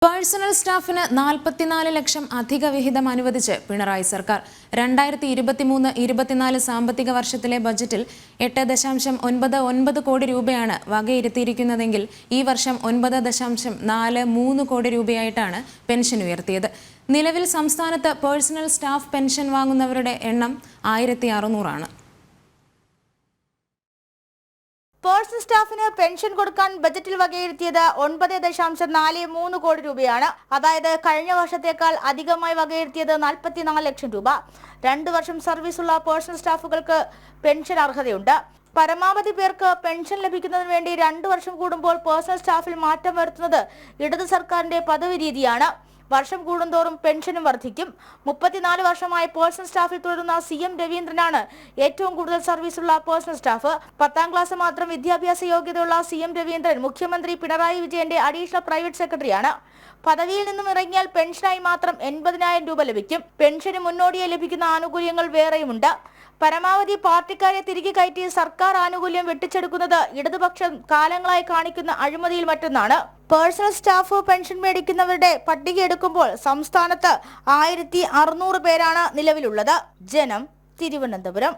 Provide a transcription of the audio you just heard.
Personal സ്റ്റാഫിന് 44 ലക്ഷം അധിക വിഹിതം അനുവദിച്ച് പിണറായി സർക്കാർ 2023-24 സാമ്പത്തിക വർഷത്തിലെ ബജറ്റിൽ 8.99 കോടി രൂപയാണ് വകയിരുത്തിയിരിക്കുന്നതെങ്കിൽ ഈ വർഷം 9.43 കോടി രൂപയായിട്ടാണ് പെൻഷൻ ഉയർത്തിയത്. നിലവിൽ സംസ്ഥാനത്ത് പേഴ്സണൽ സ്റ്റാഫ് പെൻഷൻ വാങ്ങുന്നവരുടെ എണ്ണം 1600 ആണ്. പേഴ്സണൽ സ്റ്റാഫിന് പെൻഷൻ കൊടുക്കാൻ ബജറ്റിൽ വകയിരുത്തിയത് 9.43 കോടി രൂപയാണ്. അതായത് കഴിഞ്ഞ വർഷത്തേക്കാൾ അധികമായി വകയിരുത്തിയത് 44 ലക്ഷം രൂപ. 2 വർഷം സർവീസുള്ള പേഴ്സണൽ സ്റ്റാഫുകൾക്ക് പെൻഷൻ അർഹതയുണ്ട്. പരമാവധി പേർക്ക് പെൻഷൻ ലഭിക്കുന്നതിന് വേണ്ടി 2 വർഷം കൂടുമ്പോൾ പേഴ്സണൽ സ്റ്റാഫിൽ മാറ്റം വരുത്തുന്നത് ഇടത് സർക്കാരിന്റെ പതിവ് രീതിയാണ്. വർഷം കൂടുന്തോറും പെൻഷനും വർദ്ധിക്കും. 34 വർഷമായി പേഴ്സണൽ സ്റ്റാഫിൽ തുടരുന്ന CM രവീന്ദ്രനാണ് ഏറ്റവും കൂടുതൽ സർവീസുള്ള പേഴ്സണൽ സ്റ്റാഫ്. 10ാം ക്ലാസ് മാത്രം വിദ്യാഭ്യാസ യോഗ്യതയുള്ള CM രവീന്ദ്രൻ മുഖ്യമന്ത്രി പിണറായി വിജയന്റെ അഡീഷണൽ പ്രൈവറ്റ് സെക്രട്ടറിയാണ്. പദവിയിൽ നിന്നും ഇറങ്ങിയാൽ പെൻഷനായി മാത്രം 80,000 രൂപ ലഭിക്കും. പെൻഷന് മുന്നോടിയായി ലഭിക്കുന്ന ആനുകൂല്യങ്ങൾ വേറെയുമുണ്ട്. പരമാവധി പാർട്ടിക്കാരെ തിരികെ കയറ്റി സർക്കാർ ആനുകൂല്യം വെട്ടിച്ചെടുക്കുന്നത് ഇടതുപക്ഷം കാലങ്ങളായി കാണിക്കുന്ന അഴിമതിയിൽ മറ്റൊന്നാണ്. പേഴ്സണൽ സ്റ്റാഫ് പെൻഷൻ മേടിക്കുന്നവരുടെ പട്ടിക എടുക്കുമ്പോൾ സംസ്ഥാനത്ത് 1600 പേരാണ് നിലവിലുള്ളത്. ജനം, തിരുവനന്തപുരം.